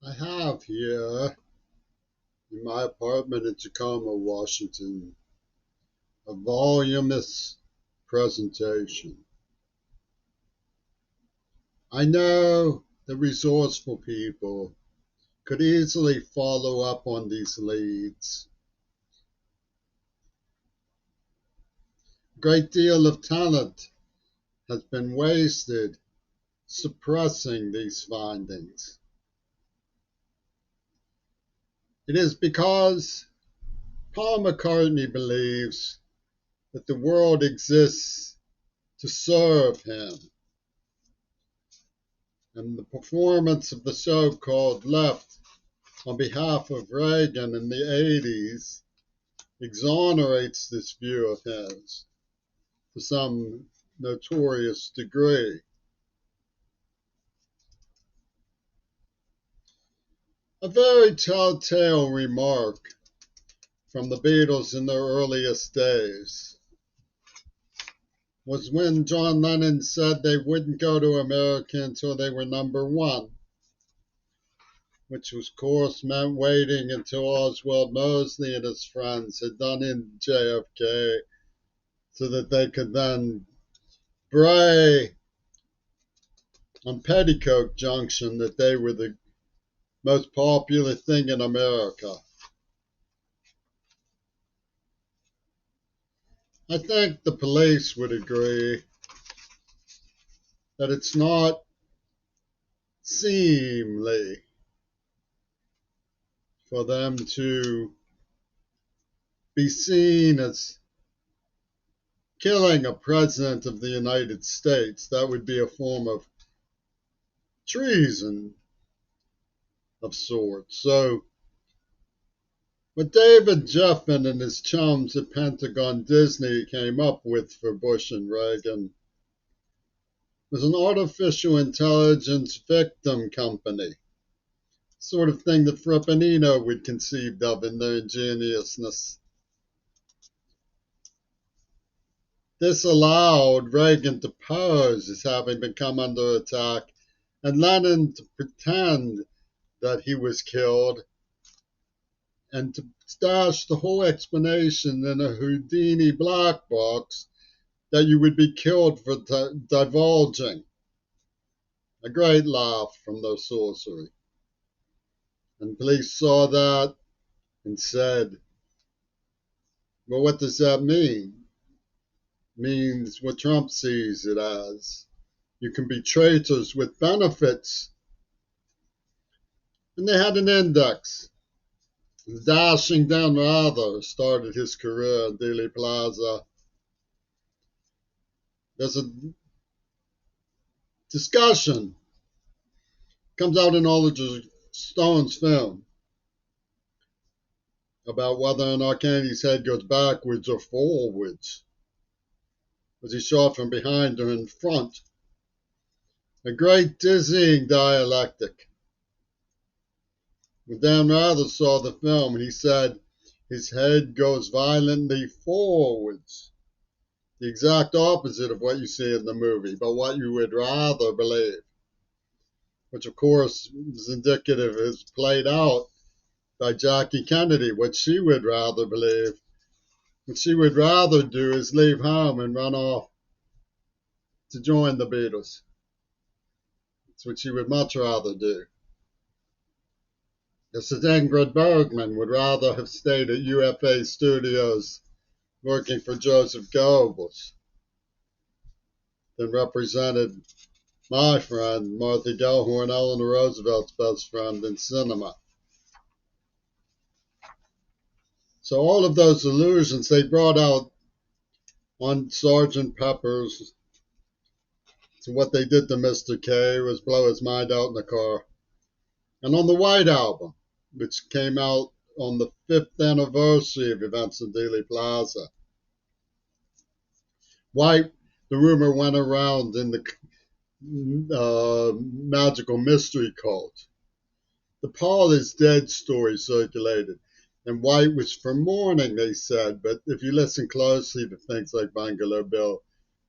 I have here in my apartment in Tacoma, Washington, a voluminous presentation. I know the resourceful people could easily follow up on these leads. A great deal of talent has been wasted suppressing these findings. It is because Paul McCartney believes that the world exists to serve him. And the performance of the so-called left on behalf of Reagan in the 80s exonerates this view of his to some notorious degree. A very telltale remark from the Beatles in their earliest days was when John Lennon said they wouldn't go to America until they were number one, which of course meant waiting until Oswald Mosley and his friends had done in JFK so that they could then bray on Petticoat Junction that they were the most popular thing in America. I think the police would agree that it's not seemly for them to be seen as killing a president of the United States. That would be a form of treason of sorts. So, what David Geffen and his chums at Pentagon Disney came up with for Bush and Reagan was an artificial intelligence victim company, sort of thing that Frippanino would conceive of in their ingeniousness. This allowed Reagan to pose as having become under attack and Lennon to pretend that he was killed and to stash the whole explanation in a Houdini black box that you would be killed for divulging. A great laugh from their sorcery. And police saw that and said, well, what does that mean? It means what Trump sees it as. You can be traitors with benefits. And they had an index. Dashing Dan Rather started his career at Dealey Plaza. There's a discussion, comes out in Oliver Stone's film, about whether or not Kennedy's head goes backwards or forwards. Was he shot from behind or in front? A great dizzying dialectic. When Dan Rather saw the film, he said his head goes violently forwards. The exact opposite of what you see in the movie, but what you would rather believe. Which, of course, is indicative, is played out by Jackie Kennedy. What she would rather believe, what she would rather do is leave home and run off to join the Beatles. It's what she would much rather do. Just as Ingrid Bergman would rather have stayed at UFA Studios working for Joseph Goebbels than represented my friend, Martha Gellhorn, Eleanor Roosevelt's best friend in cinema. So all of those illusions they brought out on Sergeant Pepper's. So what they did to Mr. K was blow his mind out in the car. And on the White Album, which came out on the 5th anniversary of events in Dealey Plaza. White, the rumor went around in the magical mystery cult. The Paul is dead story circulated. And White was for mourning, they said. But if you listen closely to things like Bungalow Bill,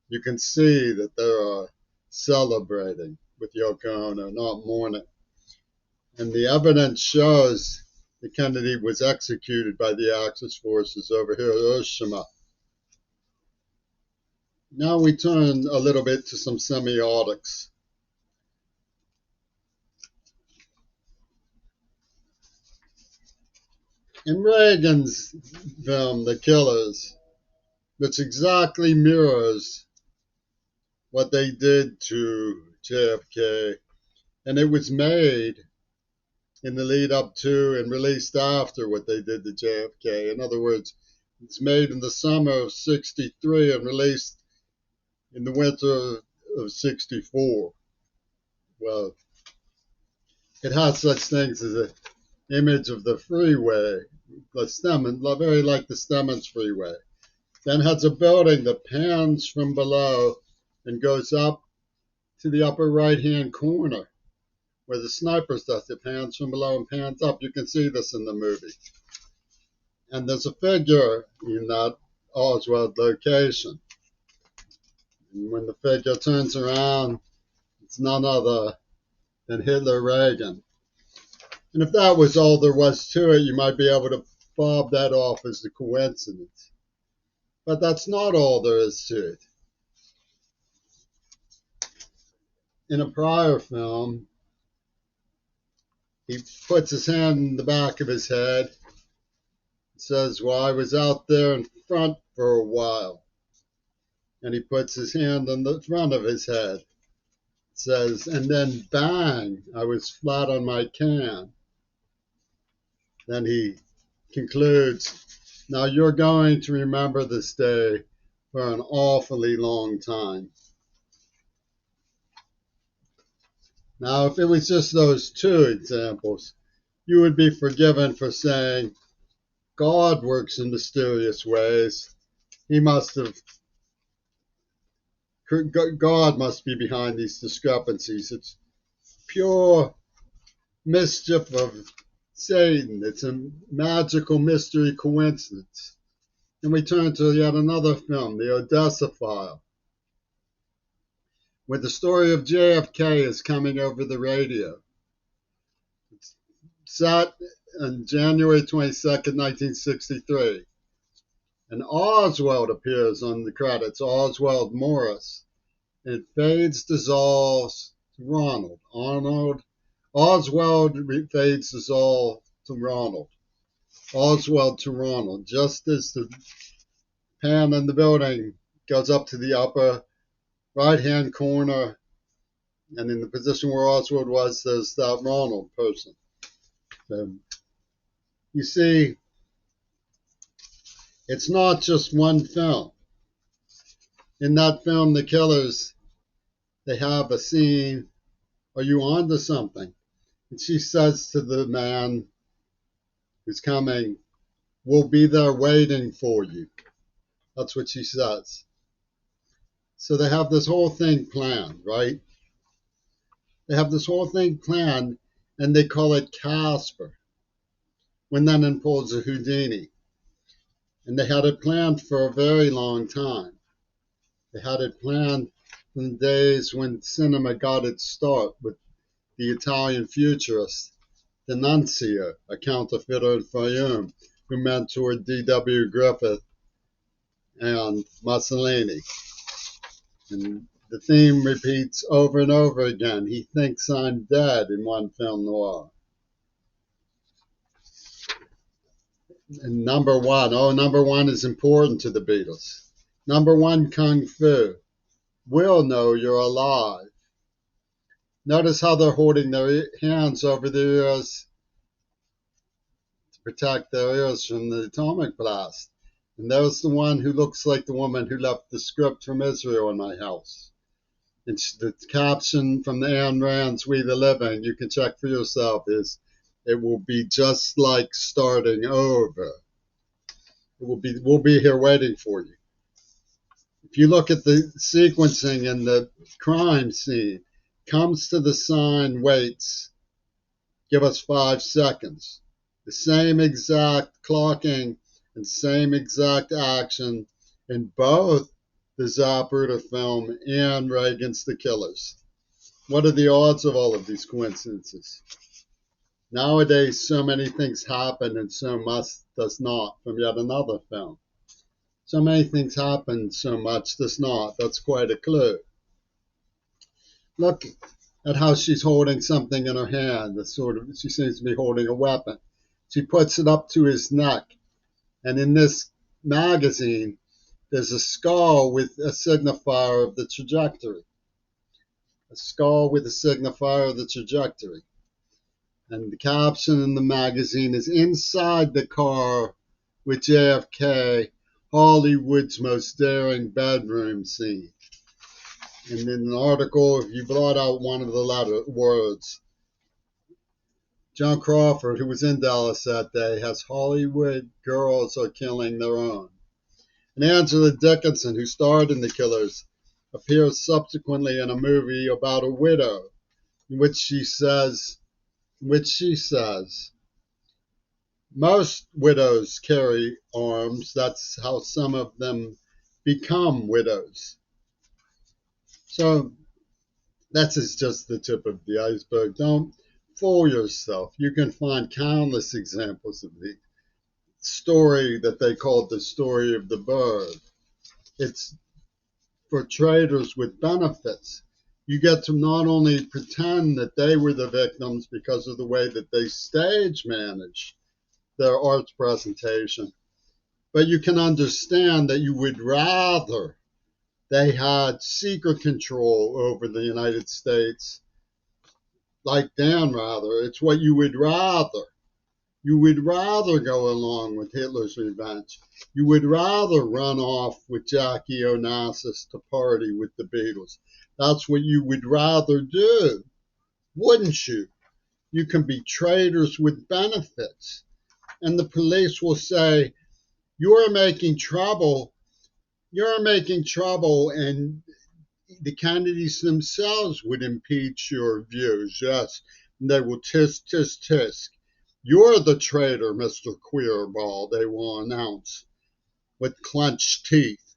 you can see that they are celebrating with Yoko Ono, not mourning. And the evidence shows that Kennedy was executed by the Axis forces over Hiroshima. Now we turn a little bit to some semiotics. In Reagan's film, The Killers, which exactly mirrors what they did to JFK, and it was made in the lead up to and released after what they did to JFK. In other words, it's made in the summer of '63 and released in the winter of '64. Well, it has such things as an image of the freeway, the Stemmons, very like the Stemmons freeway. Then has a building that pans from below and goes up to the upper right-hand corner where the sniper stuff. It pans from below and pans up. You can see this in the movie. And there's a figure in that Oswald location. And when the figure turns around, it's none other than Hitler Reagan. And if that was all there was to it, you might be able to fob that off as a coincidence. But that's not all there is to it. In a prior film, he puts his hand in the back of his head, says, well, I was out there in front for a while. And he puts his hand on the front of his head, says, and then bang, I was flat on my can. Then he concludes, now you're going to remember this day for an awfully long time. Now, if it was just those two examples, you would be forgiven for saying, God works in mysterious ways. God must be behind these discrepancies. It's pure mischief of Satan. It's a magical mystery coincidence. And we turn to yet another film, The Odessa File, where the story of JFK is coming over the radio. It's set on January 22nd, 1963. And Oswald appears on the credits, Oswald Morris. And it fades, dissolves to Ronald. Oswald fades, dissolves to Ronald. Oswald to Ronald. Just as the pan in the building goes up to the upper right-hand corner, and in the position where Oswald was, there's that Ronald person. So, you see, it's not just one film. In that film, The Killers, they have a scene, are you on to something? And she says to the man who's coming, we'll be there waiting for you. That's what she says. So they have this whole thing planned, right? They have this whole thing planned, and they call it Casper, when then pulls a Houdini. And they had it planned for a very long time. They had it planned in the days when cinema got its start with the Italian futurist D'Annunzio, a counterfeiter in Fayoum, who mentored D.W. Griffith and Mussolini. And the theme repeats over and over again. He thinks I'm dead in one film noir. And number one is important to the Beatles. Number one, Kung Fu. We'll know you're alive. Notice how they're holding their hands over their ears to protect their ears from the atomic blast. And there's the one who looks like the woman who left the script from Israel in my house. And the caption from the Ayn Rand's We the Living, you can check for yourself, is it will be just like starting over. We'll be here waiting for you. If you look at the sequencing in the crime scene, comes to the sign, waits, give us 5 seconds. The same exact clocking and same exact action in both the Zapruder film and Reagan's The Killers. What are the odds of all of these coincidences? Nowadays, so many things happen and so much does not, from yet another film. So many things happen, so much does not. That's quite a clue. Look at how she's holding something in her hand. She seems to be holding a weapon. She puts it up to his neck. And in this magazine, there's a skull with a signifier of the trajectory. A skull with a signifier of the trajectory. And the caption in the magazine is "Inside the car with JFK, Hollywood's most daring bedroom scene." And in an article, if you blot out one of the words, John Crawford, who was in Dallas that day, has "Hollywood girls are killing their own." And Angela Dickinson, who starred in The Killers, appears subsequently in a movie about a widow, in which she says, most widows carry arms. That's how some of them become widows. So that's just the tip of the iceberg. Don't fool yourself. You can find countless examples of the story that they called the story of the bird. It's for traders with benefits. You get to not only pretend that they were the victims because of the way that they stage manage their arts presentation, but you can understand that you would rather they had secret control over the United States, like Dan rather. It's what you would rather. You would rather go along with Hitler's revenge. You would rather run off with Jackie Onassis to party with the Beatles. That's what you would rather do, wouldn't you? You can be traitors with benefits. And the police will say, you're making trouble. You're making trouble. And the candidates themselves would impeach your views. Yes, and they will tisk, tisk, tisk. You're the traitor, Mr. Queerball, they will announce with clenched teeth.